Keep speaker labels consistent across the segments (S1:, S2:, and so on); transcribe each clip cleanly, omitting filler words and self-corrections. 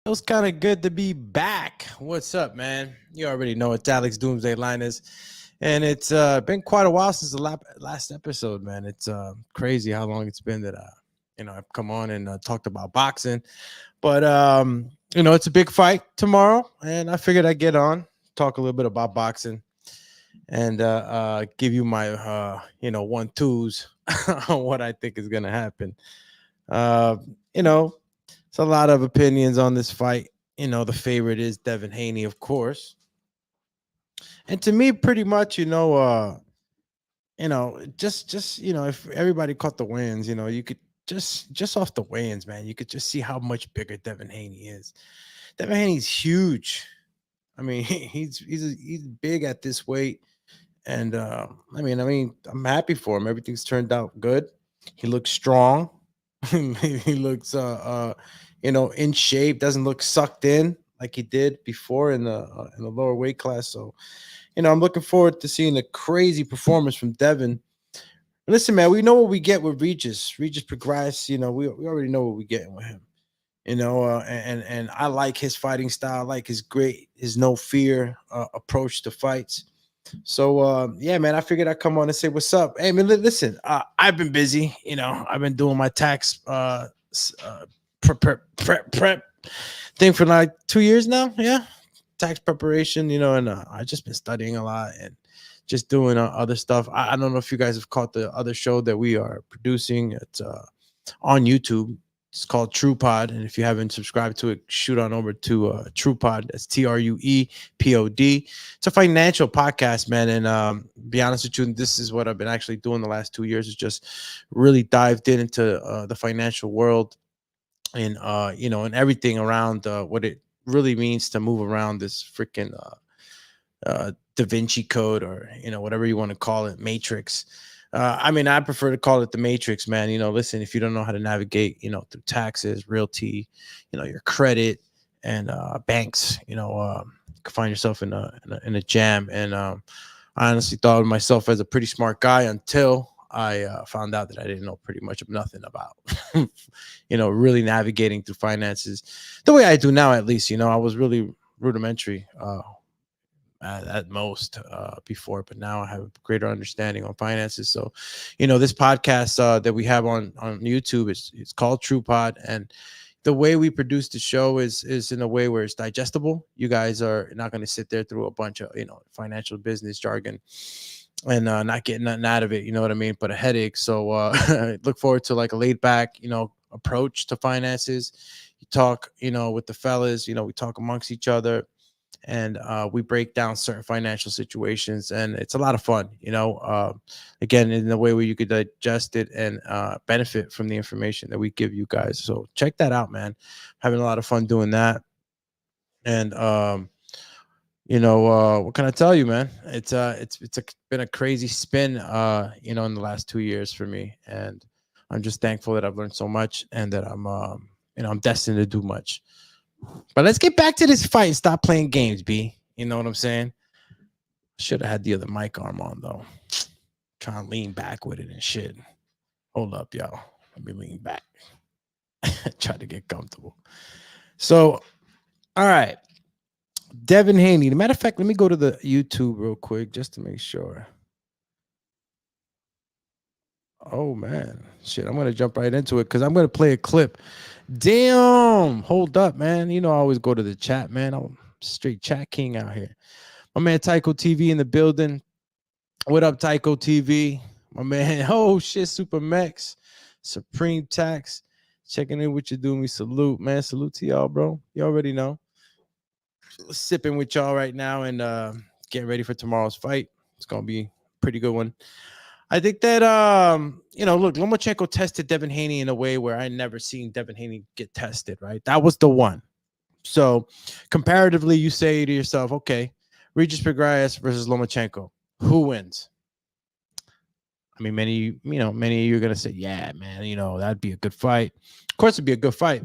S1: Feels kind of good to be back. What's up, man? You already know it's Alex Doomsday Linus, and it's been quite a while since the last episode, man. It's crazy how long it's been that I've come on and talked about boxing, but it's a big fight tomorrow, and I figured I'd get on, talk a little bit about boxing, and give you my one twos on what I think is gonna happen. Uh, you know, it's a lot of opinions on this fight. The favorite is Devin Haney, of course. And to me, pretty much, if everybody caught the wins, you could just off the wins, man, you could just see how much bigger Devin Haney is. Devin Haney's huge. I mean, he's big at this weight. And I'm happy for him. Everything's turned out good. He looks strong. He looks in shape, doesn't look sucked in like he did before in the lower weight class. So, I'm looking forward to seeing a crazy performance from Devin. Listen, man, we know what we get with Regis Prograis. We already know what we're getting with him. And I like his fighting style. I like his no fear approach to fights. So yeah, man, I figured I'd come on and say what's up. Hey, man, listen, I've been busy. I've been doing my tax prep thing for like 2 years now. Yeah, tax preparation. And I just been studying a lot and just doing other stuff. I don't know if you guys have caught the other show that we are producing. It's on YouTube. It's called True Pod, and if you haven't subscribed to it, shoot on over to True Pod. That's TruePod. It's a financial podcast, man. And be honest with you, this is what I've been actually doing the last 2 years. Is just really dived into the financial world and and everything around what it really means to move around this freaking Da Vinci Code, or whatever you want to call it, matrix. I prefer to call it the matrix, man. Listen, if you don't know how to navigate, through taxes, realty, your credit, and banks, you can find yourself in a jam. And I honestly thought of myself as a pretty smart guy until I found out that I didn't know pretty much of nothing about, really navigating through finances the way I do now. At least, I was really rudimentary at most before, but now I have a greater understanding on finances. So, this podcast that we have on YouTube is it's called True Pod, and the way we produce the show is in a way where it's digestible. You guys are not going to sit there through a bunch of financial business jargon and not getting nothing out of it. You know what I mean? But a headache. So look forward to like a laid back approach to finances. You talk with the fellas. We talk amongst each other, and we break down certain financial situations, and it's a lot of fun. Again, in the way where you could digest it and benefit from the information that we give you guys. So check that out, man. Having a lot of fun doing that. And what can I tell you, man? Been a crazy spin in the last 2 years for me, and I'm just thankful that I've learned so much, and that I'm destined to do much. But let's get back to this fight and stop playing games, B. You know what I'm saying? Should have had the other mic arm on, though. Trying to lean back with it and shit. Hold up, y'all. Let me lean back. Try to get comfortable. So, all right. Devin Haney. As a matter of fact, let me go to the YouTube real quick just to make sure. Oh, man. Shit, I'm going to jump right into it because I'm going to play a clip. Damn. Hold up, man. I always go to the chat, man. I'm straight chat king out here. My man Tycho TV in the building. What up, Tycho TV? My man, oh shit, Super Mex, Supreme Tax, checking in with you, doing me salute, man. Salute to y'all, bro. You already know. Sipping with y'all right now and getting ready for tomorrow's fight. It's gonna be a pretty good one. I think that look, Lomachenko tested Devin Haney in a way where I never seen Devin Haney get tested, right? That was the one. So comparatively, you say to yourself, okay, Regis Prograis versus Lomachenko, who wins? I mean, many of you are gonna say, yeah, man, that'd be a good fight. Of course, it'd be a good fight.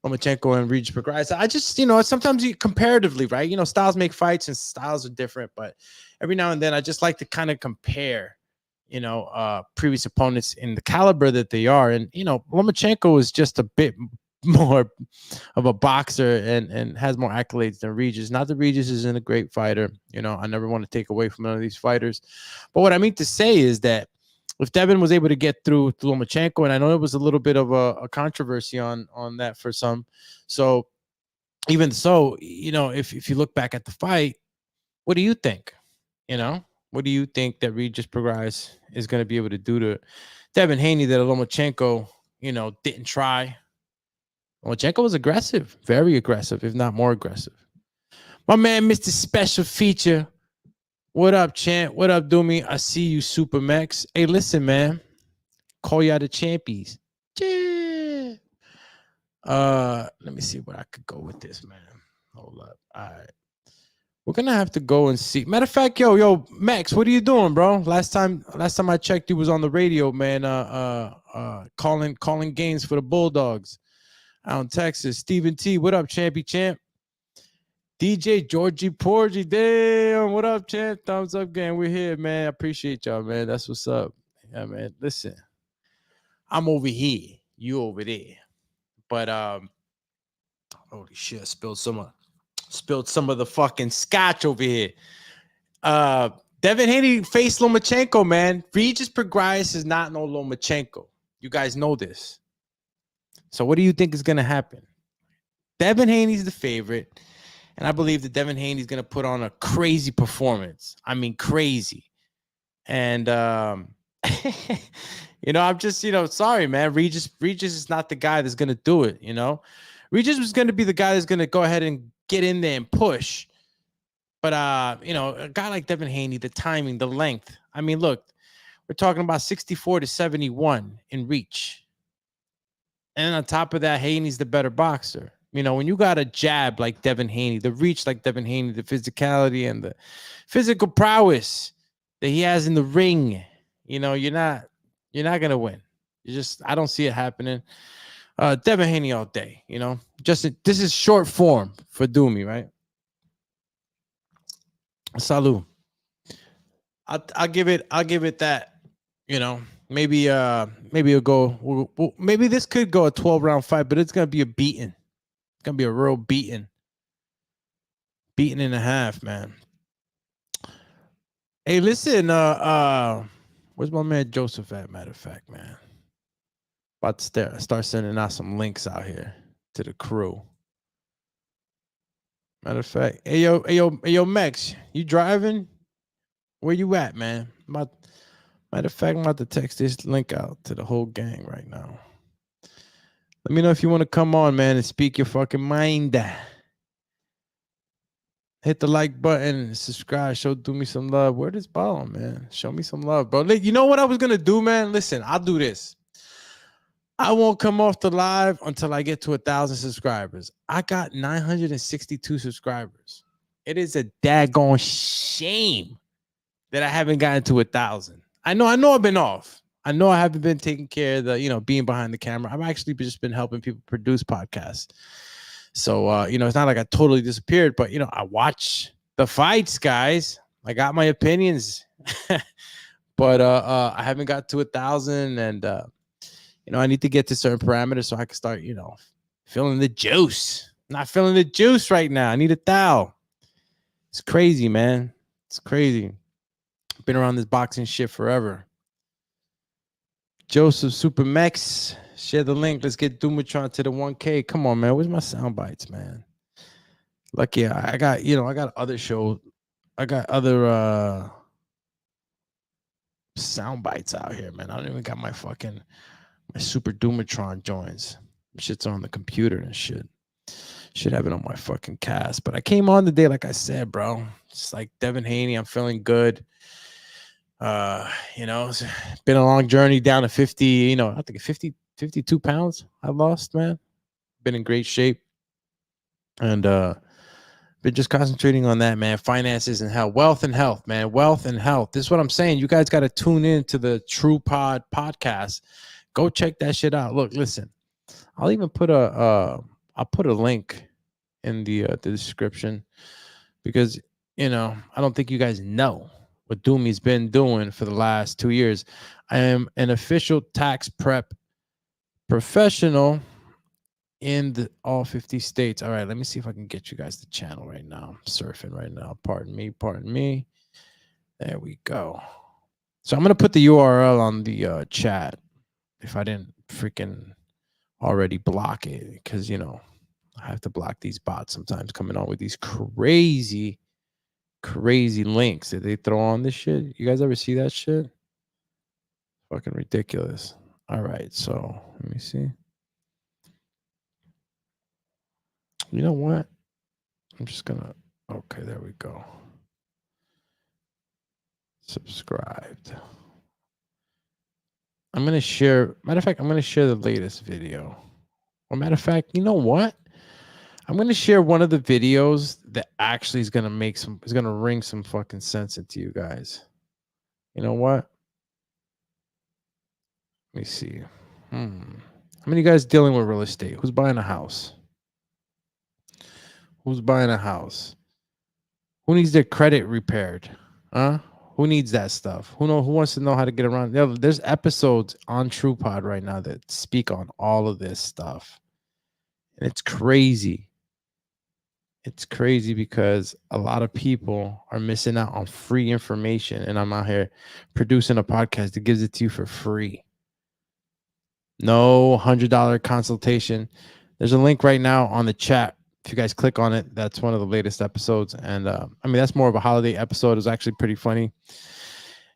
S1: Lomachenko and Regis Prograis. I just, sometimes comparatively, right? Styles make fights and styles are different, but every now and then I just like to kind of compare, previous opponents in the caliber that they are. And, Lomachenko is just a bit more of a boxer and has more accolades than Regis. Not that Regis isn't a great fighter. I never want to take away from none of these fighters. But what I mean to say is that if Devin was able to get through Lomachenko, and I know it was a little bit of a controversy on that for some. So even so, if you look back at the fight, what do you think? What do you think that Regis Prograis is going to be able to do to Devin Haney that Lomachenko, didn't try? Lomachenko was aggressive, very aggressive, if not more aggressive. My man, Mr. Special Feature. What up, champ? What up, Doomy? I see you, Super Max. Hey, listen, man. Call y'all the champions. Yeah. Let me see where I could go with this, man. Hold up. All right. We're gonna have to go and see. Matter of fact, yo, Max, what are you doing, bro? Last time I checked, you was on the radio, man. Calling games for the Bulldogs out in Texas. Stephen T, what up, Champy Champ? DJ Georgie Porgy, damn, what up, champ? Thumbs up, gang. We're here, man. I appreciate y'all, man. That's what's up. Yeah, man. Listen, I'm over here, you over there. But holy shit, I spilled some of the fucking scotch over here. Devin Haney faced Lomachenko, man. Regis Prograis is not no Lomachenko. You guys know this. So what do you think is gonna happen? Devin Haney's the favorite. And I believe that Devin Haney's going to put on a crazy performance. I mean, crazy. And, I'm just, sorry, man. Regis is not the guy that's going to do it, Regis was going to be the guy that's going to go ahead and get in there and push. But, a guy like Devin Haney, the timing, the length. I mean, look, we're talking about 64 to 71 in reach. And on top of that, Haney's the better boxer. When you got a jab like Devin Haney, the reach like Devin Haney, the physicality and the physical prowess that he has in the ring, you're not gonna win. I don't see it happening. Devin Haney all day, this is short form for Doomy, right? Salud. I'll give it that, maybe it'll go. Maybe this could go a 12-round fight, but it's gonna be a beating. It's gonna be a real beating and a half, man. Hey, listen, where's my man Joseph at? Matter of fact, man, about to start sending out some links out here to the crew. Matter of fact, hey yo, Max, you driving? Where you at, man? Matter of fact, I'm about to text this link out to the whole gang right now. Let me know if you want to come on, man, and speak your fucking mind. Hit the like button, subscribe, do me some love. Where this ball, man? Show me some love, bro. You know what I was going to do, man? Listen, I'll do this. I won't come off the live until I get to 1,000 subscribers. I got 962 subscribers. It is a daggone shame that I haven't gotten to 1,000. I know I've been off. I know I haven't been taking care of the, being behind the camera. I've actually just been helping people produce podcasts. So, it's not like I totally disappeared, but, I watch the fights, guys. I got my opinions, but I haven't got to 1,000. And, I need to get to certain parameters so I can start, feeling the juice. I'm not feeling the juice right now. I need a thou. It's crazy, man. It's crazy. Been around this boxing shit forever. Joseph Super Max, share the link. Let's get Doomatron to the 1K. Come on, man. Where's my sound bites, man? Lucky I got, I got other shows. I got other sound bites out here, man. I don't even got my Super Doomatron joins. Shit's on the computer and shit. Should have it on my fucking cast. But I came on today, like I said, bro. It's like Devin Haney. I'm feeling good. It's been a long journey down to 50, I think 52 pounds I lost, man. Been in great shape. And been just concentrating on that, man. Finances and health, wealth and health, man. Wealth and health. This is what I'm saying. You guys got to tune in to the True Pod podcast. Go check that shit out. Look, listen. I'll even put I'll put a link in the description because I don't think you guys know what Doomy's been doing for the last 2 years. I am an official tax prep professional in all 50 states. All right, let me see if I can get you guys the channel right now. I'm surfing right now. Pardon me. Pardon me. There we go. So I'm going to put the URL on the chat if I didn't freaking already block it, because, you know, I have to block these bots sometimes coming on with these crazy links that they throw on this shit. You guys ever see that shit? Fucking ridiculous. All right, so let me see. You know what? I'm just gonna, okay, there we go. Subscribed. I'm gonna share, matter of fact, I'm gonna share the latest video. Well, matter of fact, you know what? I'm gonna share one of the videos that actually is gonna ring some fucking sense into you guys. You know what? Let me see. How many of you guys dealing with real estate? Who's buying a house? Who's buying a house? Who needs their credit repaired? Huh? Who needs that stuff? Who wants to know how to get around? There's episodes on TruePod right now that speak on all of this stuff. And it's crazy. It's crazy because a lot of people are missing out on free information. And I'm out here producing a podcast that gives it to you for free. No $100 consultation. There's a link right now on the chat. If you guys click on it, that's one of the latest episodes. And I mean, that's more of a holiday episode. It was actually pretty funny.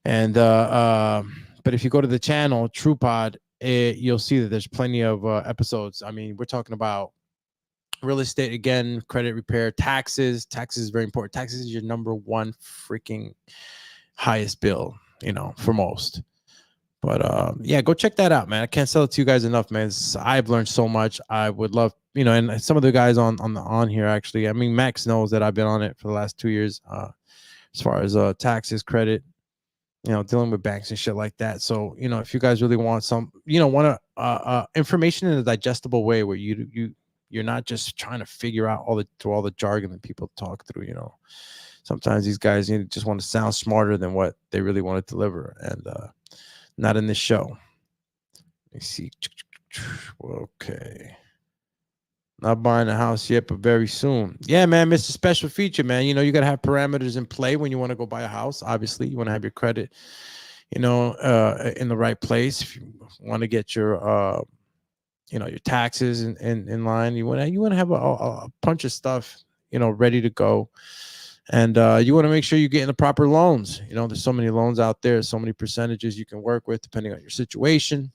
S1: And but if you go to the channel, TruePod, you'll see that there's plenty of episodes. I mean, we're talking about real estate again, credit repair, taxes. Taxes is very important. Taxes is your number one freaking highest bill, you know, for most. But yeah, go check that out, man. I can't sell it to you guys enough, man. I've learned so much. I would love, you know, and some of the guys on here actually. I mean, Max knows that I've been on it for the last 2 years, as far as taxes, credit, you know, dealing with banks and shit like that. So, you know, if you guys really want some, you know, want information in a digestible way where you're not just trying to figure out all the jargon that people talk through, you know. Sometimes these guys just want to sound smarter than what they really want to deliver, and not in this show. Let me see. Okay. Not buying a house yet, but very soon. Yeah, man, Mr. Special Feature, man. You know, you got to have parameters in play when you want to go buy a house. Obviously, you want to have your credit, you know, in the right place. If you want to get your, you know, your taxes in line, you want to have a bunch of stuff, you know, ready to go. And you want to make sure you're getting the proper loans. You know, there's so many loans out there, so many percentages you can work with depending on your situation.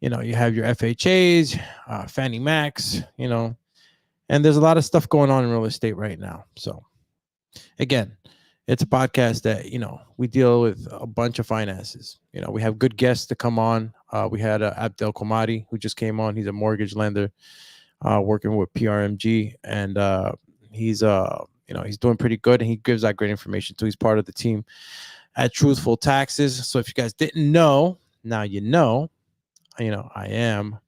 S1: You know, you have your FHAs, Fannie Macs, you know, and there's a lot of stuff going on in real estate right now. So again, it's a podcast that, you know, we deal with a bunch of finances. You know, we have good guests to come on. We had Abdel Komadi, who just came on. He's a mortgage lender working with PRMG, and he's you know, he's doing pretty good, and he gives out great information too. He's part of the team at Truthful Taxes. So if you guys didn't know, now you know. You know, I am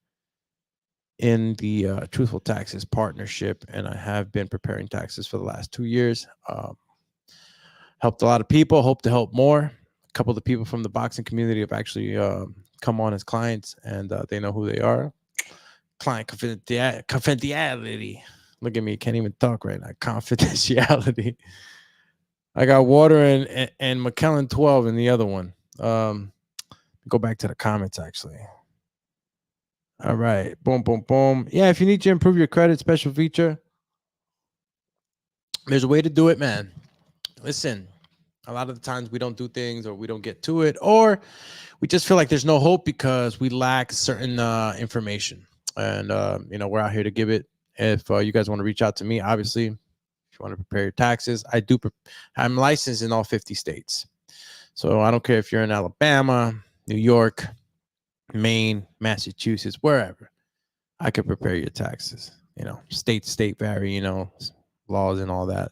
S1: in the Truthful Taxes partnership, and I have been preparing taxes for the last 2 years. Helped a lot of people, hope to help more. A couple of the people from the boxing community have actually come on as clients, and they know who they are. Client confidentiality. Look at me, can't even talk right now. Confidentiality. I got water and McKellen 12 in the other one. Go back to the comments, actually. All right. Boom, boom, boom. Yeah, if you need to improve your credit, Special Feature, there's a way to do it, man. Listen, a lot of the times we don't do things, or we don't get to it, or we just feel like there's no hope because we lack certain information. And, you know, we're out here to give it. If you guys want to reach out to me, obviously, if you want to prepare your taxes, I'm licensed in all 50 states. So I don't care if you're in Alabama, New York, Maine, Massachusetts, wherever. I could prepare your taxes. You know, state to state vary, you know, laws and all that.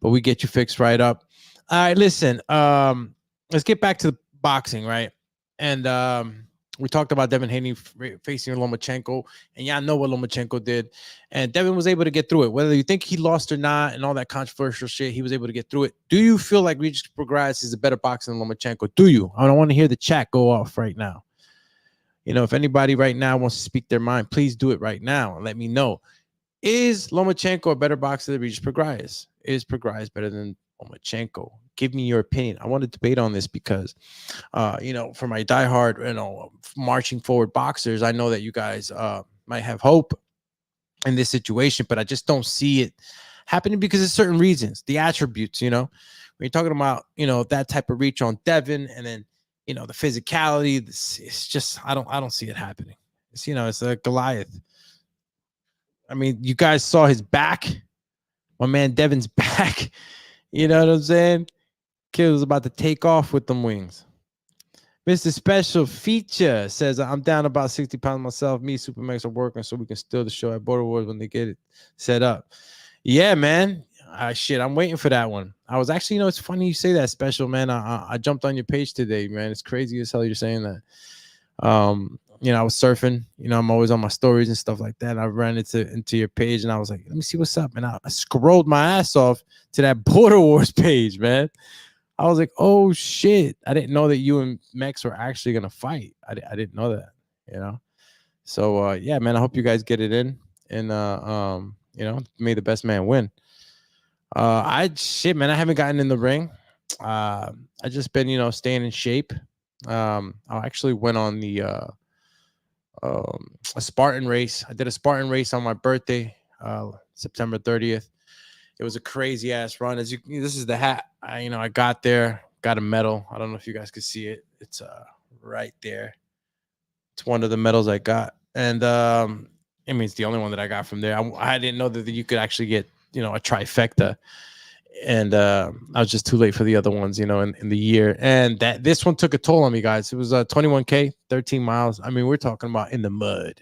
S1: But we get you fixed right up. All right, listen, let's get back to the boxing, right? And we talked about Devin Haney facing Lomachenko, and y'all know what Lomachenko did. And Devin was able to get through it. Whether you think he lost or not and all that controversial shit, he was able to get through it. Do you feel like Regis Prograis is a better boxer than Lomachenko? Do you? I want to hear the chat go off right now. If anybody right now wants to speak their mind, please do it right now and let me know. Is Lomachenko a better boxer than Regis Prograis? Is Prograis better than Lomachenko? Give me your opinion. I want to debate on this because, for my diehard, marching forward boxers, I know that you guys might have hope in this situation, but I just don't see it happening because of certain reasons, the attributes, when you're talking about, that type of reach on Devin, and then, the physicality, it's just, I don't see it happening. It's a Goliath. I mean, you guys saw his back, my man Devin's back. You know what I'm saying? Kid was about to take off with them wings. Mr. Special Feature says, I'm down about 60 pounds myself. Me, Supermax are working so we can steal the show at Border Wars when they get it set up. Yeah, man. Shit, I'm waiting for that one. I was actually, it's funny you say that, Special, man. I jumped on your page today, man. It's crazy as hell you're saying that. I was surfing. I'm always on my stories and stuff like that. I ran into your page and I was like, let me see what's up. And I scrolled my ass off to that Border Wars page, man. I was like, oh shit. I didn't know that you and Mex were actually gonna fight. I didn't know that, So yeah, man, I hope you guys get it in. And may the best man win. Man, I haven't gotten in the ring. I just been, staying in shape. I actually went on a Spartan race. I did a Spartan race on my birthday, September 30th. It was a crazy ass run. This is the hat. I got there, got a medal. I don't know if you guys could see it. It's right there. It's one of the medals I got, and it's the only one that I got from there. I didn't know that you could actually get a trifecta, and I was just too late for the other ones, in the year. And this one took a toll on me, guys. It was 21K, 13 miles. We're talking about in the mud.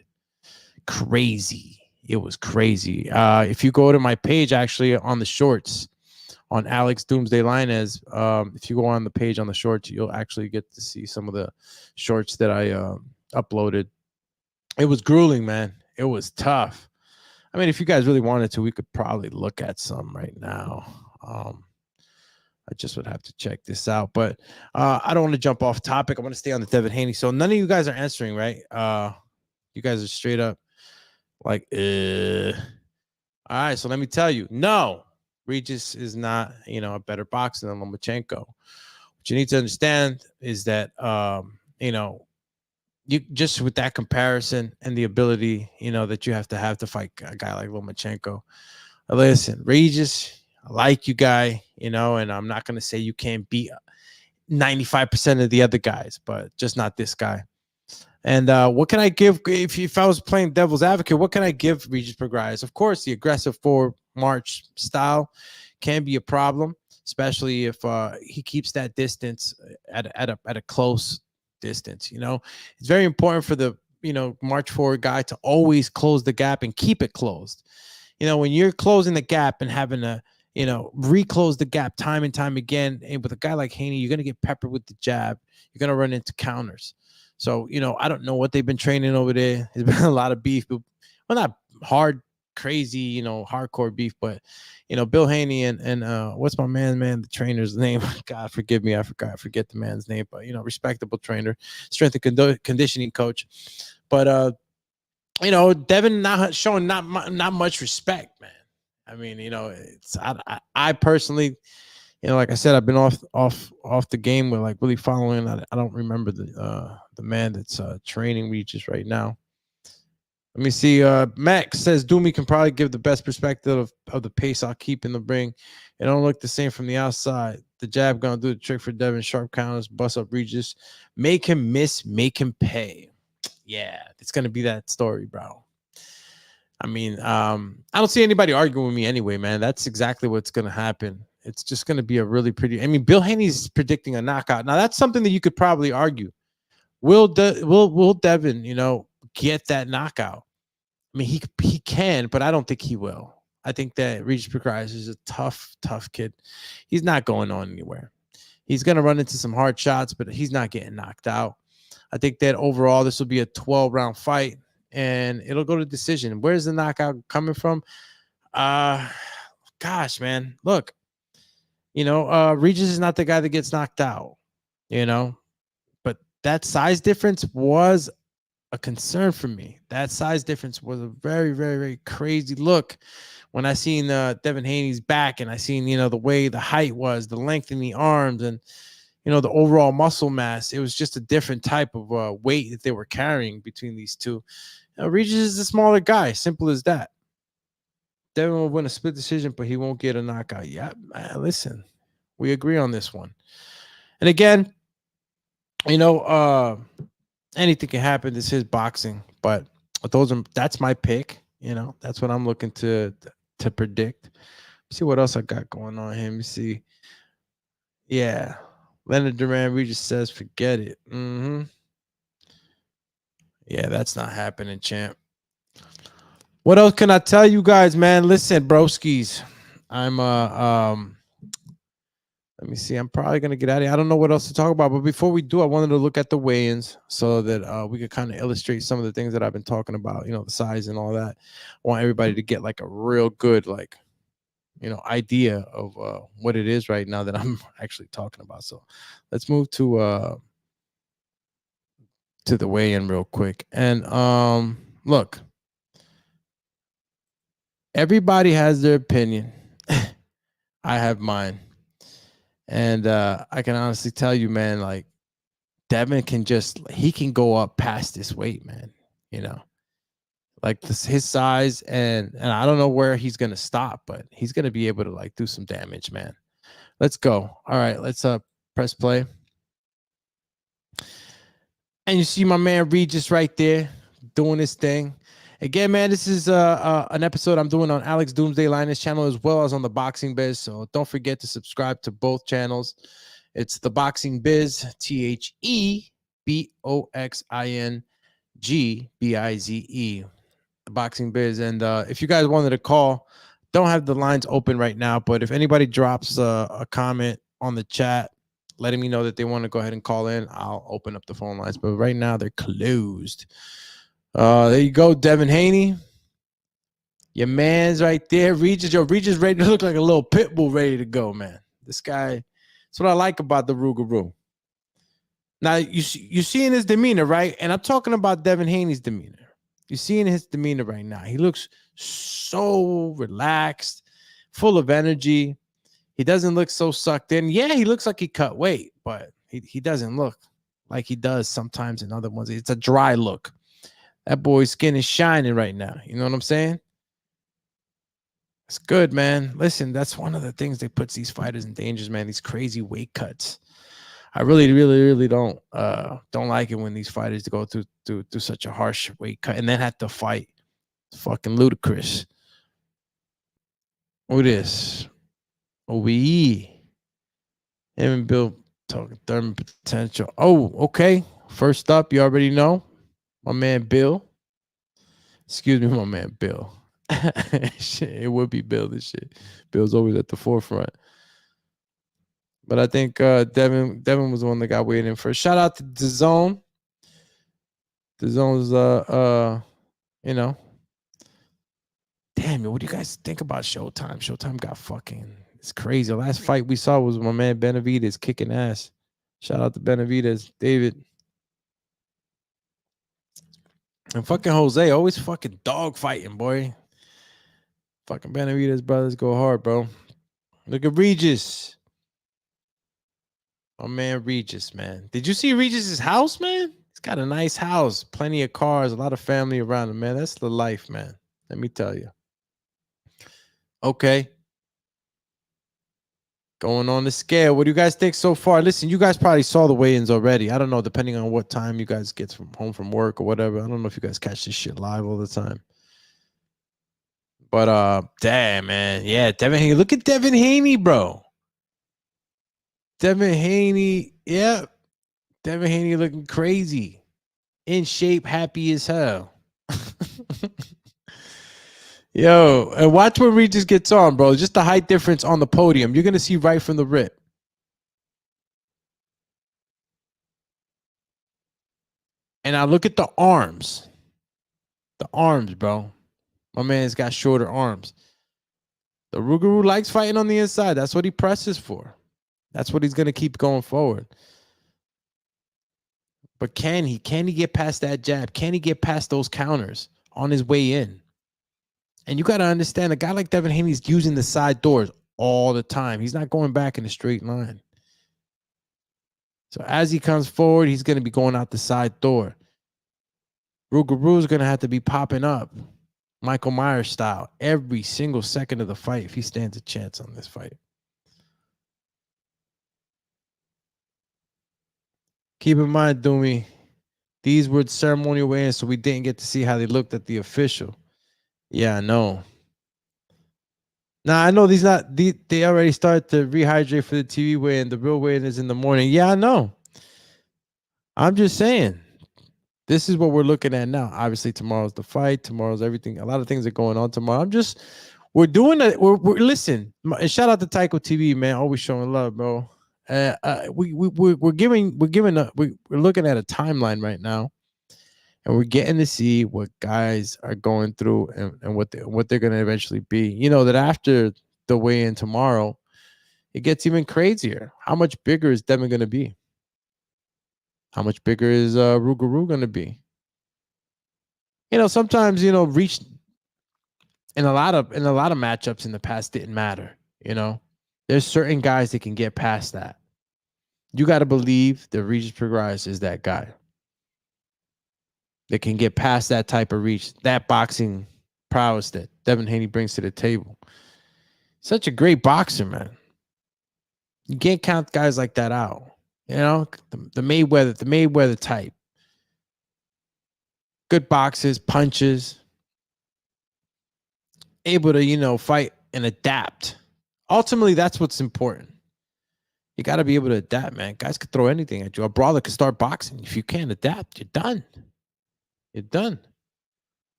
S1: Crazy. It was crazy. If you go to my page, actually, on the shorts, on Alex Doomsday Linez, if you go on the page on the shorts, you'll actually get to see some of the shorts that I uploaded. It was grueling, man. It was tough. If you guys really wanted to, we could probably look at some right now. I just would have to check this out, but I don't want to jump off topic. I want to stay on the Devin Haney. So none of you guys are answering, right? You guys are straight up like, all right. So let me tell you, no, Regis is not, a better boxer than Lomachenko. What you need to understand is that, you just with that comparison and the ability, that you have to fight a guy like Lomachenko. Listen, Regis, I like you, guy, and I'm not going to say you can't beat 95% of the other guys, but just not this guy. And what can I give if I was playing devil's advocate? What can I give Regis Prograis? Of course, the aggressive forward march style can be a problem, especially if he keeps that distance at a close distance. It's very important for the march forward guy to always close the gap and keep it closed. When you're closing the gap and having to reclose the gap time and time again, and with a guy like Haney, you're gonna get peppered with the jab. You're gonna run into counters. So, I don't know what they've been training over there. There's been a lot of beef, but not hard, crazy, hardcore beef, but, Bill Haney and what's my man, the trainer's name? God, forgive me. I forget the man's name, but, respectable trainer, strength and conditioning coach. But, Devin not showing not much respect, man. I personally, like I said, I've been off the game with like really following. I don't remember the man that's training Regis right now. Let me see. Max says Doomy can probably give the best perspective of the pace I'll keep in the ring. It don't look the same from the outside. The jab gonna do the trick for Devin. Sharp counters, bust up Regis, make him miss, make him pay. Yeah, it's gonna be that story, bro. I don't see anybody arguing with me anyway, man. That's exactly what's gonna happen. It's just going to be a really pretty. Bill Haney's predicting a knockout. Now that's something that you could probably argue. Will Devin, get that knockout? He can, but I don't think he will. I think that Regis Prograis is a tough kid. He's not going on anywhere. He's going to run into some hard shots, but he's not getting knocked out. I think that overall this will be a 12-round fight, and it'll go to decision. Where's the knockout coming from? Gosh, man, look. Regis is not the guy that gets knocked out, but that size difference was a concern for me. That size difference was a very, very, very crazy look when I seen Devin Haney's back, and I seen, the way the height was, the length in the arms, and the overall muscle mass. It was just a different type of weight that they were carrying between these two. Regis is a smaller guy, simple as that. Devin will win a split decision, but he won't get a knockout. Yeah, man, listen, we agree on this one. And again, you know, anything can happen. This is boxing, but that's my pick. That's what I'm looking to predict. See what else I got going on here. Let me see. Yeah, Leonard Duran Regis says, forget it. Yeah, that's not happening, champ. What else can I tell you guys, man? Listen, broskies. I'm let me see. I'm probably gonna get out of here. I don't know what else to talk about, but before we do, I wanted to look at the weigh-ins so that we could kind of illustrate some of the things that I've been talking about. The size and all that. I want everybody to get like a real good idea of what it is right now that I'm actually talking about. So let's move to the weigh-in real quick. And look, everybody has their opinion. I have mine. And I can honestly tell you, man, like Devin he can go up past this weight, man. Like his size, and I don't know where he's gonna stop, but he's gonna be able to like do some damage, man. Let's go. All right, let's press play. And you see my man Regis right there doing his thing. Again, man, this is an episode I'm doing on Alex Doomsday Linus channel as well as on the Boxing Biz. So don't forget to subscribe to both channels. It's the Boxing Biz, TheBoxingBize, the Boxing Biz. And if you guys wanted to call, don't have the lines open right now, but if anybody drops a comment on the chat, letting me know that they want to go ahead and call in, I'll open up the phone lines. But right now they're closed. There you go, Devin Haney. Your man's right there. Regis ready to look like a little pit bull ready to go, man. This guy, that's what I like about the Rougarou. Now, you seeing his demeanor, right? And I'm talking about Devin Haney's demeanor. You're seeing his demeanor right now. He looks so relaxed, full of energy. He doesn't look so sucked in. Yeah, he looks like he cut weight, but he doesn't look like he does sometimes in other ones. It's a dry look. That boy's skin is shining right now. You know what I'm saying? It's good, man. Listen, that's one of the things that puts these fighters in danger, man. These crazy weight cuts. I really, really, really don't like it when these fighters go through such a harsh weight cut and then have to fight. It's fucking ludicrous. Who this? We him and Bill talking third potential. Oh, okay. First up, you already know my man Bill. Excuse me, my man Bill. Shit, it would be Bill. This shit. Bill's always at the forefront. But I think Devin was the one that got weighed in first. Shout out to DAZN. DAZN's damn, what do you guys think about Showtime? Showtime got it's crazy. The last fight we saw was my man Benavidez kicking ass. Shout out to Benavidez, David. And fucking Jose, always fucking dog fighting, boy. Fucking Benavidez brothers go hard, bro. Look at Regis. Oh man, Regis, man. Did you see Regis's house, man? He's got a nice house, plenty of cars, a lot of family around him, man. That's the life, man. Let me tell you. Okay. Going on the scale. What do you guys think so far? Listen, you guys probably saw the weigh-ins already. I don't know, depending on what time you guys get home from work or whatever. I don't know if you guys catch this shit live all the time. But damn, man. Yeah, Devin Haney. Look at Devin Haney, bro. Devin Haney. Yeah. Devin Haney looking crazy. In shape, happy as hell. Yo, and watch when Regis gets on, bro. Just the height difference on the podium. You're going to see right from the rip. And I look at the arms. The arms, bro. My man's got shorter arms. The Rougarou likes fighting on the inside. That's what he presses for. That's what he's going to keep going forward. But can he? Can he get past that jab? Can he get past those counters on his way in? And you got to understand, a guy like Devin Haney's using the side doors all the time. He's not going back in a straight line. So as he comes forward, he's going to be going out the side door. Rougarou is going to have to be popping up, Michael Myers style, every single second of the fight if he stands a chance on this fight. Keep in mind, Doomy, these were ceremonial weigh-ins, so we didn't get to see how they looked at the official. Yeah, I know. Now I know these not they already started to rehydrate for the TV weigh-in. The real weigh-in is in the morning. Yeah, I know. I'm just saying. This is what we're looking at now. Obviously, tomorrow's the fight. Tomorrow's everything. A lot of things are going on tomorrow. We're doing it. We're listen. And shout out to Tycho TV, man. Always showing love, bro. We're looking at a timeline right now, and we're getting to see what guys are going through and what they're going to eventually be. You know that after the weigh-in tomorrow, it gets even crazier. How much bigger is Devin going to be? How much bigger is Rougarou going to be? You know, sometimes reach in a lot of matchups in the past didn't matter. You know, there's certain guys that can get past that. You got to believe that Regis Prograis is that guy that can get past that type of reach, that boxing prowess that Devin Haney brings to the table. Such a great boxer, man. You can't count guys like that out. You know, the Mayweather type. Good boxes, punches, able to, fight and adapt. Ultimately, that's what's important. You got to be able to adapt, man. Guys could throw anything at you. A brawler could start boxing. If you can't adapt, you're done. You're done.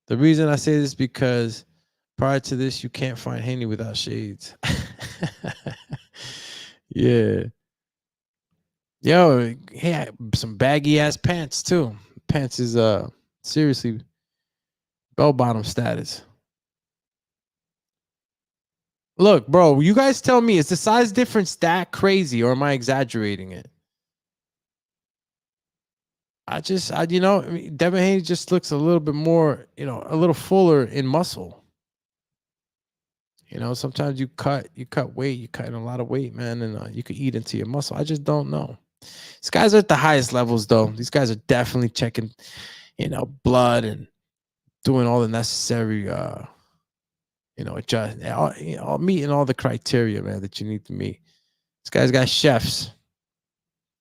S1: The reason I say this is because prior to this, you can't find Haney without shades. Yeah. Yo, he had some baggy ass pants too. Pants is seriously bell bottom status. Look, bro, you guys tell me, is the size difference that crazy or am I exaggerating it? Devin Haney just looks a little bit more, a little fuller in muscle. Sometimes you cut weight, you cut in a lot of weight, man, and you could eat into your muscle. I just don't know. These guys are at the highest levels, though. These guys are definitely checking, blood and doing all the necessary, adjust, meeting all the criteria, man, that you need to meet. This guy's got chefs.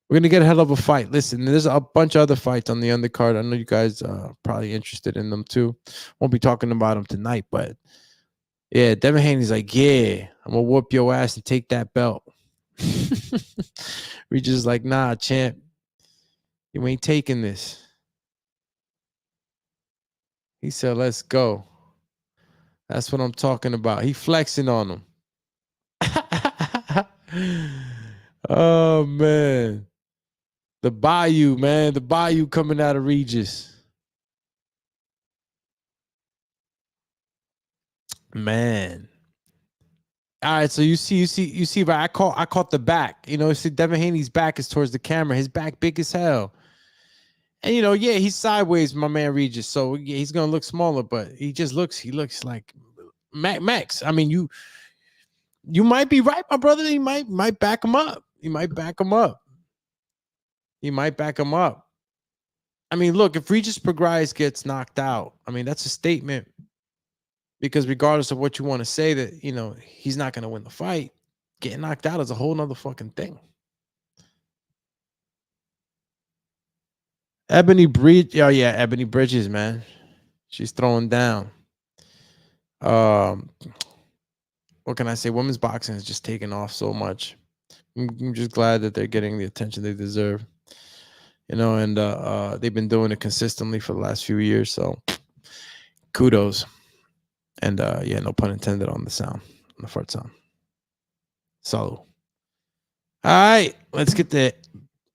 S1: We're gonna get a hell of a fight. Listen, there's a bunch of other fights on the undercard. I know you guys are probably interested in them too. Won't be talking about them tonight, but yeah, Devin Haney's like, yeah, I'm gonna whoop your ass and take that belt. We just like, nah, champ, you ain't taking this. He said, let's go. That's what I'm talking about. He flexing on him. Oh man. The Bayou, man. The Bayou coming out of Regis. Man. All right, so you see, but I caught the back. See Devin Haney's back is towards the camera. His back big as hell. And yeah, he's sideways, my man Regis. So yeah, he's gonna look smaller, but he looks like Max. I mean, you might be right, my brother. He might back him up. He might back him up. He might back him up. I mean, look, if Regis Prograis gets knocked out, I mean, that's a statement. Because regardless of what you want to say, that he's not going to win the fight, getting knocked out is a whole nother fucking thing. Ebony Bridge, oh yeah, Ebony Bridges, man, she's throwing down. What can I say? Women's boxing is just taking off so much. I'm just glad that they're getting the attention they deserve. And they've been doing it consistently for the last few years. So kudos. And yeah, no pun intended on the fart sound. So, all right, let's get the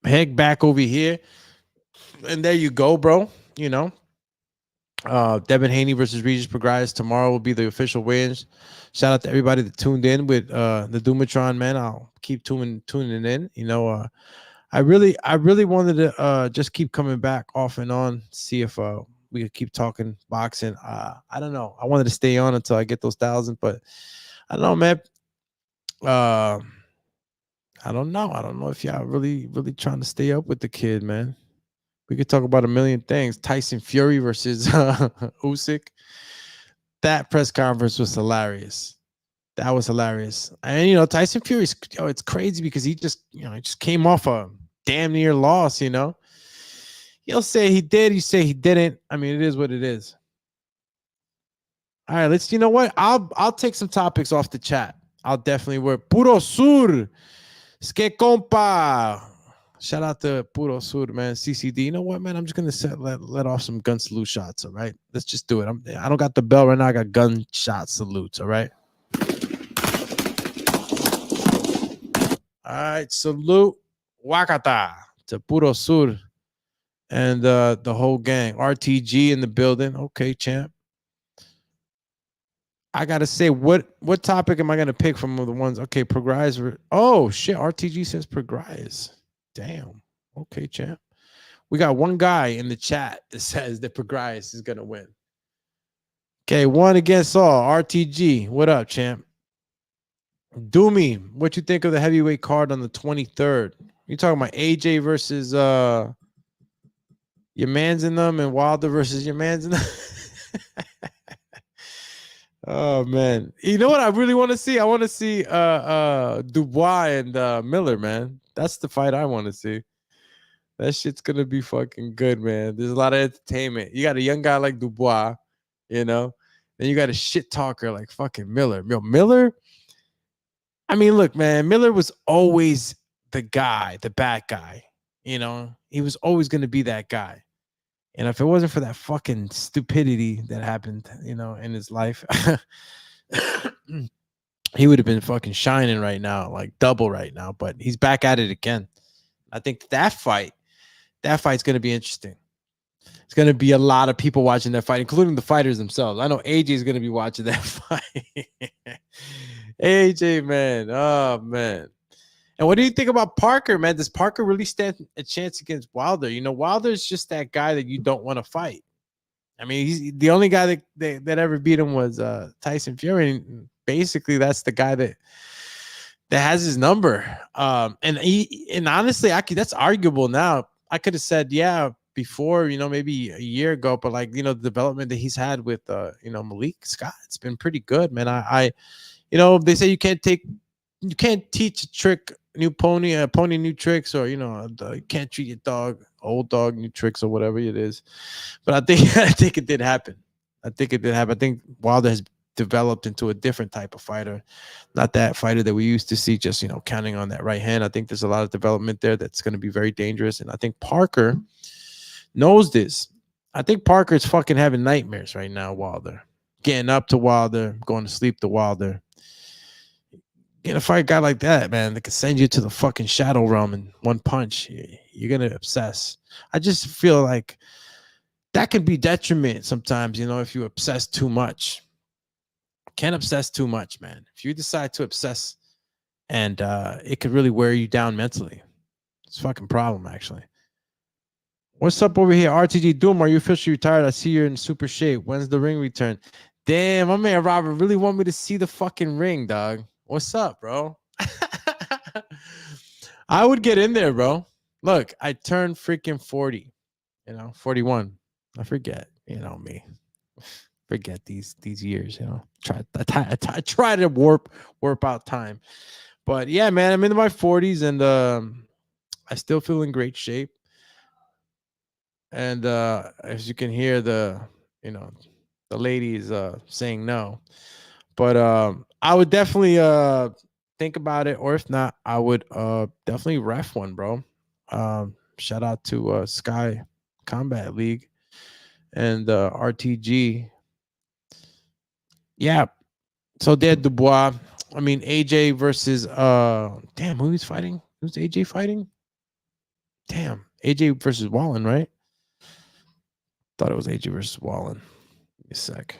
S1: heck back over here. And there you go, bro. Devin Haney versus Regis Prograis tomorrow will be the official weigh-ins. Shout out to everybody that tuned in with the Doomatron, man. I'll keep tuning in. I really wanted to just keep coming back off and on, see if we could keep talking boxing. I don't know. I wanted to stay on until I get those thousand, but I don't know, man. Uh, I don't know. I don't know if y'all really trying to stay up with the kid, man. We could talk about a million things. Tyson Fury versus Usyk. That press conference was hilarious. That was hilarious. And Tyson Fury's, it's crazy because he just came off a damn near loss. He'll say he did. You say he didn't. I mean, it is what it is. All right, let's. You know what? I'll take some topics off the chat. I'll definitely work. Puro Sur, que compa. Shout out to Puro Sur, man. CCD. You know what, man? I'm just gonna let off some gun salute shots. All right, let's just do it. I don't got the bell right now. I got gunshot salutes. All right. All right. Salute Wakata to Puro Sur and the whole gang. RTG in the building. Okay, champ. I gotta say, what topic am I gonna pick from the ones? Okay, Prograis. Oh shit, RTG says Prograis. Damn. Okay, champ. We got one guy in the chat that says that Prograis is gonna win. Okay, one against all. RTG. What up, champ? Doomy, what you think of the heavyweight card on the 23rd? You talking about AJ versus your man's in them and Wilder versus your man's in them? Oh man. You know what I really want to see? I want to see Dubois and Miller, man. That's the fight I want to see. That shit's gonna be fucking good, man. There's a lot of entertainment. You got a young guy like Dubois, you know, then you got a shit talker like fucking Miller. Miller, I mean, look, man, Miller was always the guy, the bad guy. He was always gonna be that guy. And if it wasn't for that fucking stupidity that happened, in his life, he would have been fucking shining right now, like double right now. But he's back at it again. I think that fight's going to be interesting. It's going to be a lot of people watching that fight, including the fighters themselves. I know AJ is going to be watching that fight. AJ, man. Oh, man. And what do you think about Parker, man? Does Parker really stand a chance against Wilder? Wilder's just that guy that you don't want to fight. I mean, he's the only guy that ever beat him was Tyson Fury. And basically, that's the guy that has his number. And honestly, that's arguable now. I could have said, yeah, before, maybe a year ago, but like, the development that he's had with Malik Scott, it's been pretty good, man. They say you can't teach a trick new pony, a pony new tricks, or you can't treat your dog, old dog, new tricks, or whatever it is. But I think I think it did happen. I think Wilder has developed into a different type of fighter, not that fighter that we used to see just counting on that right hand. I think there's a lot of development there that's going to be very dangerous, and I think Parker knows this. I think Parker's fucking having nightmares right now. Wilder getting up to Wilder, going to sleep to Wilder. Fight a guy like that, man, that could send you to the fucking shadow realm in one punch. You're gonna obsess. I just feel like that can be detriment sometimes, if you obsess too much. Can't obsess too much, man. If you decide to obsess, and it could really wear you down mentally. It's a fucking problem, actually. What's up over here? RTG Doom, are you officially retired? I see you're in super shape. When's the ring return? Damn, my man Robert really want me to see the fucking ring, dog. What's up, bro? I would get in there, bro. Look, I turned freaking 40, 41. I forget, me. Forget these years, I try to warp out time. But yeah, man, I'm in my 40s and I still feel in great shape. And as you can hear the ladies saying no. But I would definitely think about it, or if not, I would definitely ref one, bro. Shout out to Sky Combat League and RTG. Yeah. So they're Dubois. I mean AJ versus damn, who's fighting? Who's AJ fighting? Damn, AJ versus Wallen, right? Thought it was AJ versus Wallen. Give me a sec.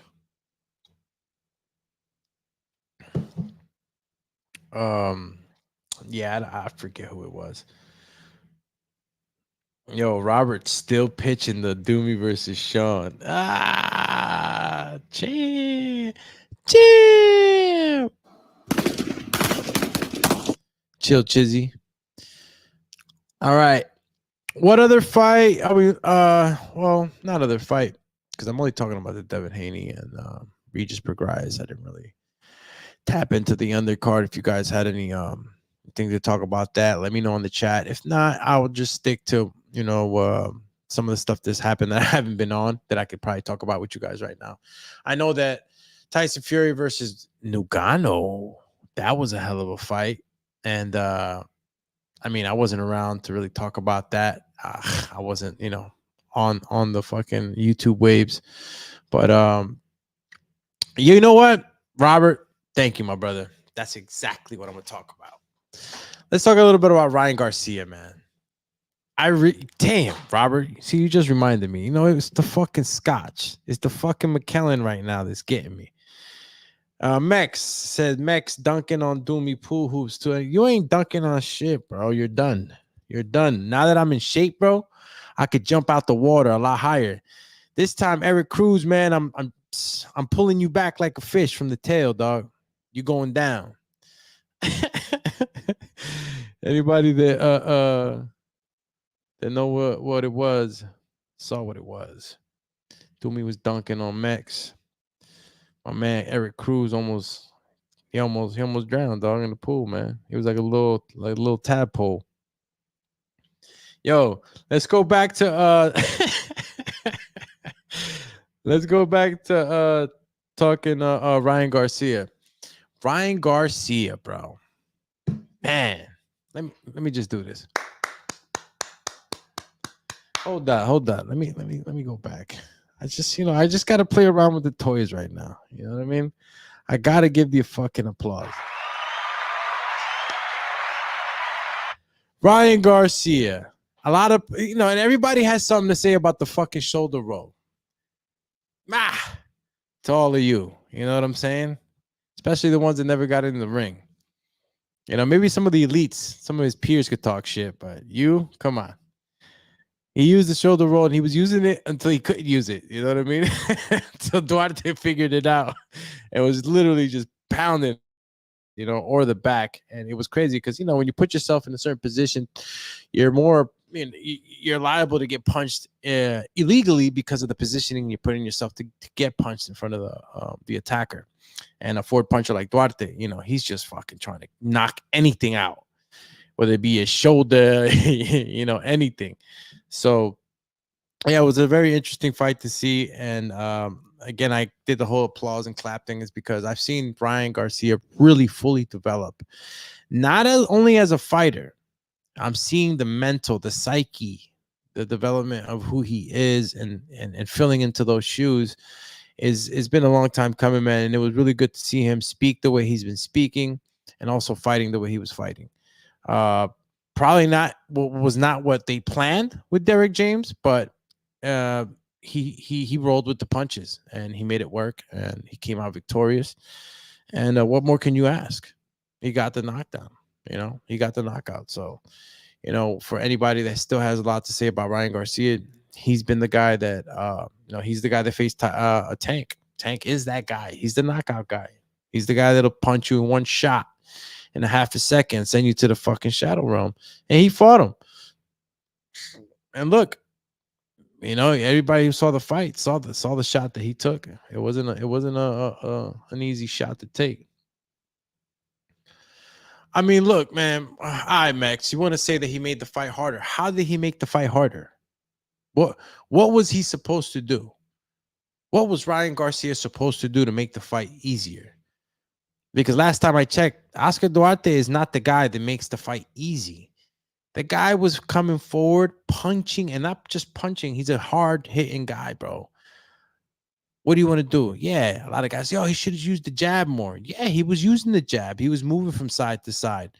S1: Yeah, I forget who it was. Yo, Robert's still pitching the Doomy versus Sean. Champ, champ. Chill, Chizzy. All right. What other fight are we? Well, not other fight because I'm only talking about the Devin Haney and Regis Prograis. I didn't really tap into the undercard. If you guys had any thing to talk about that, let me know in the chat. If not, I will just stick to some of the stuff that's happened that I haven't been on that I could probably talk about with you guys right now. I know that Tyson Fury versus Nugano, that was a hell of a fight, and I mean, I wasn't around to really talk about that. I wasn't, on the fucking YouTube waves. But you know what, Robert? Thank you, my brother. That's exactly what I'm gonna talk about. Let's talk a little bit about Ryan Garcia, man. Damn, Robert. See, you just reminded me. You know, it's the fucking scotch. It's the fucking McKellen right now that's getting me. Mex said Mex dunking on Doomy pool hoops too. You ain't dunking on shit, bro. You're done. You're done. Now that I'm in shape, bro, I could jump out the water a lot higher. This time, Eric Cruz, man, I'm pulling you back like a fish from the tail, dog. You going down. Anybody that know what it was, saw what it was. Doomy was dunking on Mex. My man Eric Cruz he almost drowned, dog, in the pool, man. He was like a little tadpole. Yo, let's go back to let's go back to talking Ryan Garcia. Ryan Garcia, bro. Man. Let me just do this. Hold on. Let me go back. I just gotta play around with the toys right now. You know what I mean? I gotta give you a fucking applause. Ryan Garcia. A lot of and everybody has something to say about the fucking shoulder roll. To all of you. You know what I'm saying? Especially the ones that never got in the ring. You know, maybe some of the elites, some of his peers could talk shit, but you, come on. He used the shoulder roll and he was using it until he couldn't use it. You know what I mean? Until Duarte figured it out. It was literally just pounding, or the back. And it was crazy because, when you put yourself in a certain position, you're more, you're liable to get punched illegally because of the positioning you're putting yourself to get punched in front of the attacker. And a forward puncher like Duarte, he's just fucking trying to knock anything out, whether it be a shoulder, anything. So, yeah, it was a very interesting fight to see. And again, I did the whole applause and clap thing is because I've seen Ryan Garcia really fully develop, not only as a fighter. I'm seeing the mental, the psyche, the development of who he is, and filling into those shoes is been a long time coming, man. And it was really good to see him speak the way he's been speaking, and also fighting the way he was fighting. Probably not was not what they planned with Derek James, but he rolled with the punches and he made it work, and he came out victorious. And what more can you ask? He got the knockdown. He got the knockout. So, for anybody that still has a lot to say about Ryan Garcia, he's been the guy that he's the guy that faced a Tank. Tank is that guy. He's the knockout guy. He's the guy that'll punch you in one shot in a half a second, send you to the fucking shadow realm. And he fought him. And look, everybody who saw the fight saw the shot that he took. It wasn't an easy shot to take. I mean, look, man. All right, Max. You want to say that he made the fight harder? How did he make the fight harder? What was he supposed to do? What was Ryan Garcia supposed to do to make the fight easier? Because last time I checked, Oscar Duarte is not the guy that makes the fight easy. The guy was coming forward, punching, and not just punching. He's a hard-hitting guy, bro. What do you want to do? Yeah, a lot of guys say, he should have used the jab more. Yeah, he was using the jab. He was moving from side to side.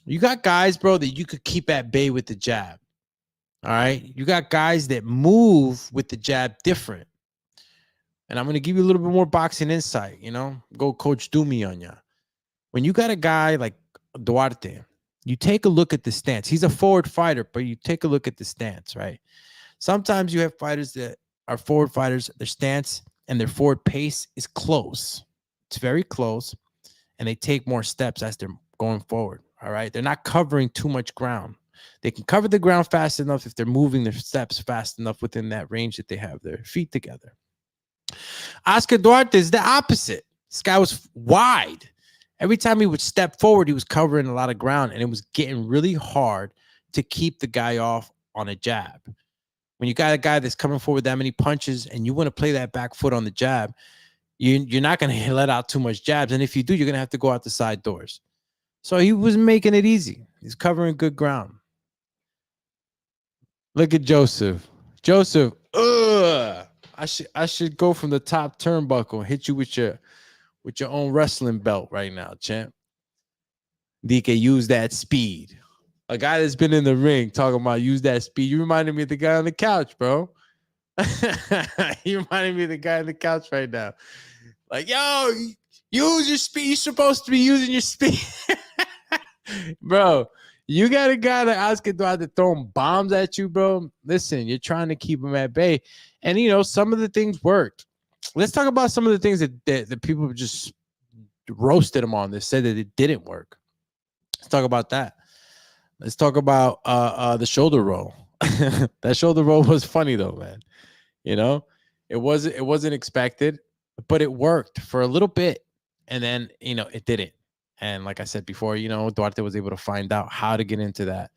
S1: You got guys, bro, that you could keep at bay with the jab. All right? You got guys that move with the jab different. And I'm going to give you a little bit more boxing insight, go Coach Doomy on ya. When you got a guy like Duarte you take a look at the stance. He's a forward fighter, but you take a look at the stance, right? Sometimes you have fighters that are forward fighters, their stance and their forward pace is close. It's very close, and they take more steps as they're going forward. All right. They're not covering too much ground. They can cover the ground fast enough if they're moving their steps fast enough within that range that they have their feet together. Oscar Duarte is the opposite. This guy was wide. Every time he would step forward, he was covering a lot of ground, and it was getting really hard to keep the guy off on a jab. When you got a guy that's coming forward that many punches and you want to play that back foot on the jab, you're not going to let out too much jabs. And if you do, you're going to have to go out the side doors. So he was making it easy. He's covering good ground. Look at Joseph. Joseph, I should go from the top turnbuckle and hit you with your own wrestling belt right now, champ. DK, use that speed. A guy that's been in the ring talking about use that speed. You reminded me of the guy on the couch, bro. You reminded me of the guy on the couch right now. Like, yo, use your speed. You're supposed to be using your speed. Bro, you got a guy that Oscar Duarte throwing bombs at you, bro. Listen, you're trying to keep him at bay. And, you know, some of the things worked. Let's talk about some of the things that people just roasted him on. They said that it didn't work. Let's talk about that. Let's talk about the shoulder roll. That shoulder roll was funny, though, man. You know, it wasn't expected, but it worked for a little bit. And then, you know, it didn't. And like I said before, you know, Duarte was able to find out how to get into that.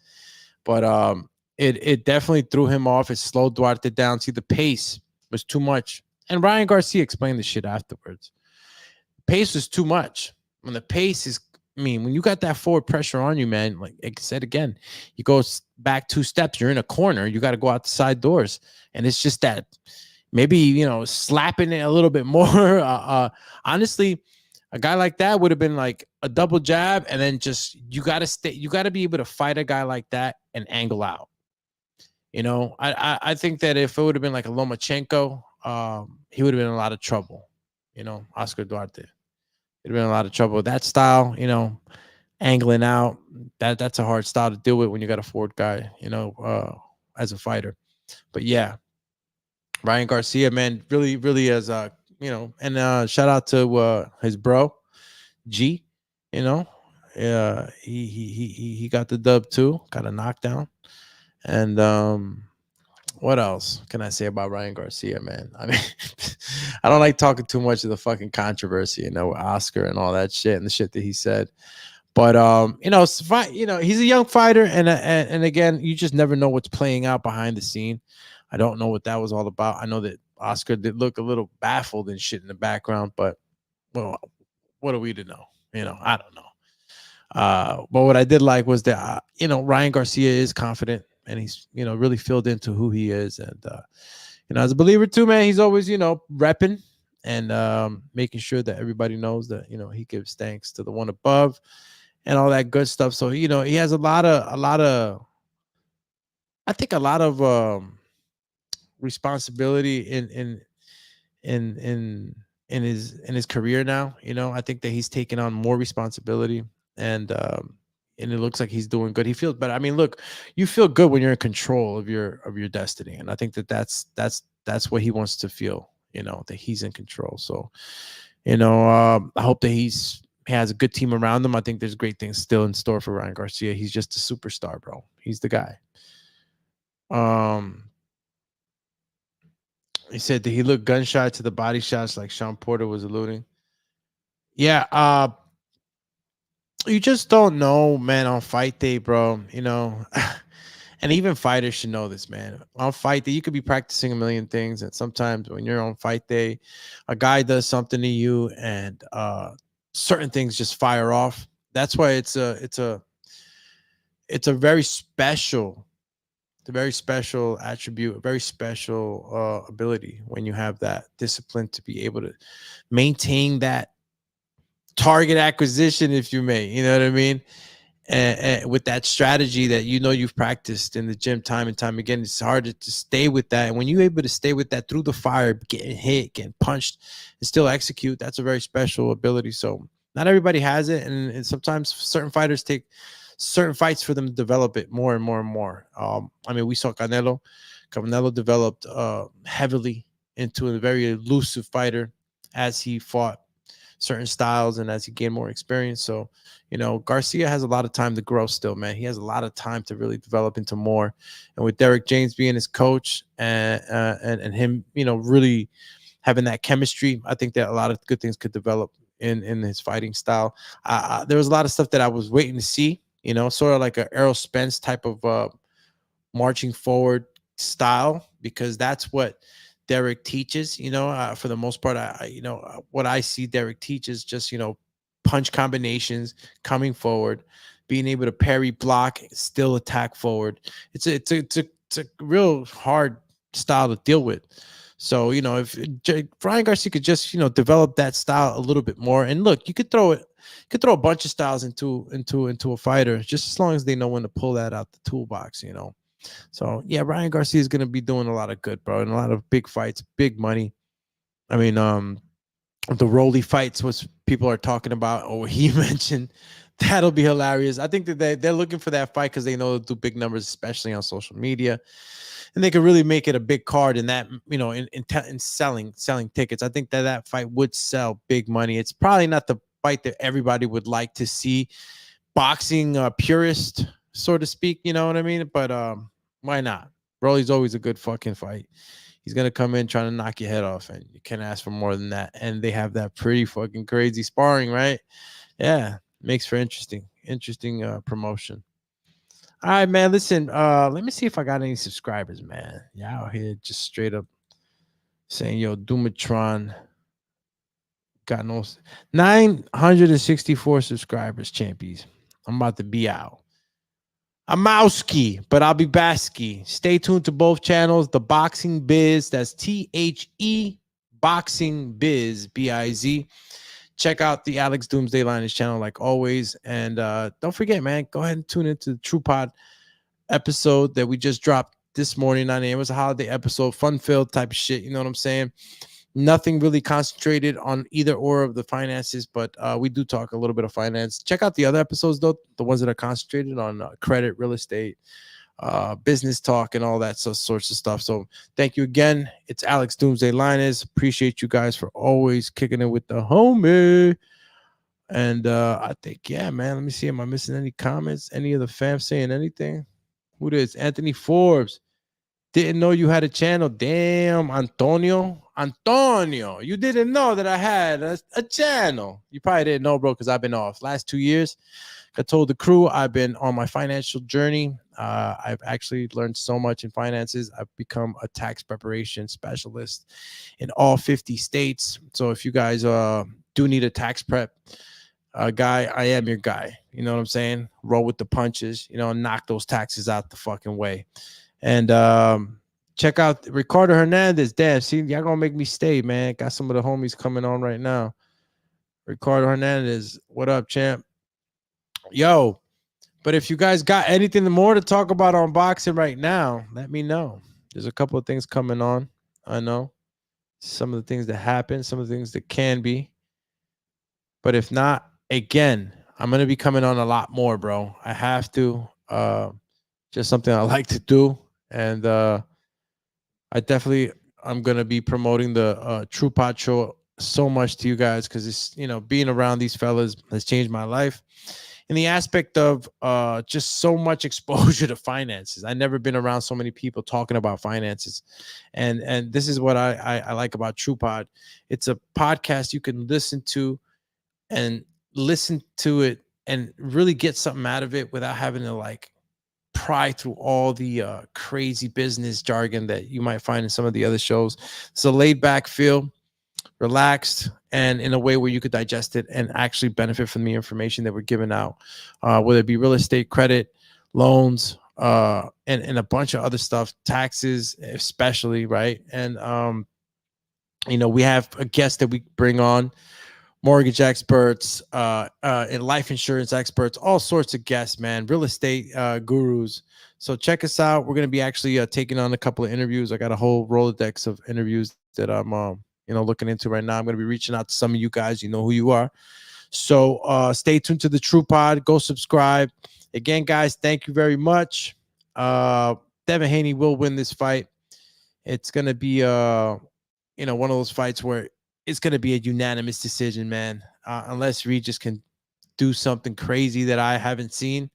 S1: But it definitely threw him off. It slowed Duarte down. See, the pace was too much. And Ryan Garcia explained the shit afterwards. Pace was too much. When the pace is, I mean, when you got that forward pressure on you, man, like I said again, you go back 2 steps, you're in a corner, you got to go out the side doors. And it's just that maybe, you know, slapping it a little bit more. Honestly, a guy like that would have been like a double jab, and then just you got to be able to fight a guy like that and angle out. You know, I think that if it would have been like a Lomachenko, he would have been in a lot of trouble. You know, Oscar Duarte. It'd been a lot of trouble. That style, you know, angling out, that's a hard style to deal with when you got a forward guy, you know, as a fighter. But yeah, Ryan Garcia, man, really as you know, and shout out to his bro, G, you know. He got the dub too, got a knockdown. And what else can I say about Ryan Garcia, man? I mean, I don't like talking too much of the fucking controversy, you know, with Oscar and all that shit and the shit that he said. But you know, he's a young fighter, and again, you just never know what's playing out behind the scene. I don't know what that was all about. I know that Oscar did look a little baffled and shit in the background, but well, what are we to know? You know, I don't know. But what I did like was that you know, Ryan Garcia is confident, and he's, you know, really filled into who he is, and you know, as a believer too, man, he's always, you know, repping and making sure that everybody knows that, you know, he gives thanks to the one above and all that good stuff. So, you know, he has a lot of I think a lot of responsibility in in his career now. You know, I think that he's taken on more responsibility, and it looks like he's doing good. He feels better. I mean, look, you feel good when you're in control of your destiny, and I think that that's what he wants to feel. You know, that he's in control. So, you know, I hope that he has a good team around him. I think there's great things still in store for Ryan Garcia. He's just a superstar, bro. He's the guy. He said that he looked gunshot to the body shots like Sean Porter was alluding. Yeah, you just don't know, man, on fight day, bro. You know, and even fighters should know this, man. On fight day, you could be practicing a million things, and sometimes when you're on fight day, a guy does something to you, and certain things just fire off. That's why it's a very special. It's a very special attribute, a very special ability when you have that discipline to be able to maintain that target acquisition, if you may, you know what I mean? And with that strategy that, you know, you've practiced in the gym time and time again, it's hard to stay with that. And when you're able to stay with that through the fire, getting hit, getting punched, and still execute, that's a very special ability. So not everybody has it, and sometimes certain fighters take certain fights for them to develop it more and more and more. I mean, we saw Canelo developed heavily into a very elusive fighter as he fought certain styles and as he gained more experience. So, Garcia has a lot of time to grow still, man. He has a lot of time to really develop into more. And with Derek James being his coach and him, really having that chemistry, I think that a lot of good things could develop in his fighting style. There was a lot of stuff that I was waiting to see, sort of like a Errol Spence type of marching forward style, because that's what Derek teaches. For the most part, what I see Derek teaches just punch combinations, coming forward, being able to parry, block, still attack forward. It's a real hard style to deal with. So if Brian Garcia could just develop that style a little bit more, and look, you could throw a bunch of styles into a fighter, just as long as they know when to pull that out the toolbox. So yeah, Ryan Garcia is gonna be doing a lot of good, bro, and a lot of big fights, big money. I mean, the Rolly fights, what people are talking about, or he mentioned, that'll be hilarious. I think that they're looking for that fight because they know they'll do big numbers, especially on social media, and they could really make it a big card in that, in selling tickets. I think that fight would sell big money. It's probably not the fight that everybody would like to see, boxing purist, so to speak. You know what I mean? But why not? Broly's always a good fucking fight. He's gonna come in trying to knock your head off, and you can't ask for more than that. And they have that pretty fucking crazy sparring, right? Yeah, makes for interesting promotion. All right, man. Listen, let me see if I got any subscribers, man. Yeah, out here just straight up saying, yo, Dumatron got no 964 subscribers, champions. I'm about to be out. I'm Mowski, but I'll be Basky. Stay tuned to both channels. The Boxing Biz, that's THE Boxing Biz, BIZ. Check out the Alex Doomsday Liners channel, like always. And don't forget, man, go ahead and tune into the True Pod episode that we just dropped this morning on it. It was a holiday episode, fun-filled type of shit. You know what I'm saying? Nothing really concentrated on either or of the finances, but we do talk a little bit of finance. Check out the other episodes, though, the ones that are concentrated on credit, real estate, business talk, and all that sorts of stuff. So thank you again. It's Alex Doomsday Liners. Appreciate you guys for always kicking it with the homie. And I think, yeah, man, let me see. Am I missing any comments? Any of the fam saying anything? Who this? Anthony Forbes. Didn't know you had a channel. Damn, Antonio. Antonio, you didn't know that I had a channel. You probably didn't know, bro, because I've been off. Last 2 years, I told the crew I've been on my financial journey. I've actually learned so much in finances. I've become a tax preparation specialist in all 50 states. So if you guys do need a tax prep guy, I am your guy. You know what I'm saying? Roll with the punches, knock those taxes out the fucking way. And check out Ricardo Hernandez. Damn, see, y'all gonna make me stay, man. Got some of the homies coming on right now. Ricardo Hernandez, what up, champ? Yo, but if you guys got anything more to talk about on boxing right now, let me know. There's a couple of things coming on. I know some of the things that happen, some of the things that can be. But if not, again, I'm gonna be coming on a lot more, bro. I have to. Just something I like to do. And I'm gonna be promoting the True Pod Show so much to you guys, because it's being around these fellas has changed my life in the aspect of just so much exposure to finances. I've never been around so many people talking about finances, and this is what I like about True Pod. It's a podcast you can listen to it and really get something out of it without having to pry through all the crazy business jargon that you might find in some of the other shows. It's a laid back feel, relaxed, and in a way where you could digest it and actually benefit from the information that we're giving out, whether it be real estate, credit, loans, and a bunch of other stuff, taxes especially, right? And we have a guest that we bring on, mortgage experts, and life insurance experts, all sorts of guests, man, real estate gurus. So check us out. We're going to be actually taking on a couple of interviews. I got a whole Rolodex of interviews that I'm, looking into right now. I'm going to be reaching out to some of you guys. You know who you are. So stay tuned to the True Pod. Go subscribe. Again, guys, thank you very much. Devin Haney will win this fight. It's gonna be one of those fights where it's gonna be a unanimous decision, man. Unless Regis can do something crazy that I haven't seen.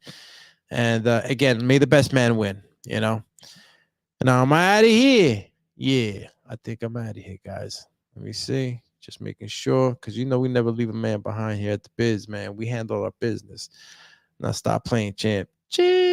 S1: And again, may the best man win. Now, am I out of here? Yeah, I think I'm out of here, guys. Let me see. Just making sure, because we never leave a man behind here at the biz, man. We handle our business. Now stop playing, champ. Cheers.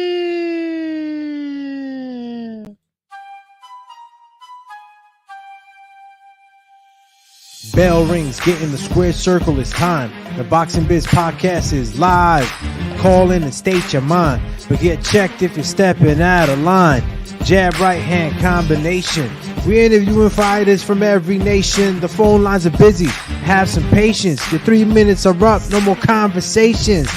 S1: Bell rings, get in the square circle, it's time. The Boxing Biz podcast is live. Call in and state your mind, but get checked if you're stepping out of line. Jab right hand combination. We're interviewing fighters from every nation. The phone lines are busy. Have some patience. Your 3 minutes are up. No more conversations.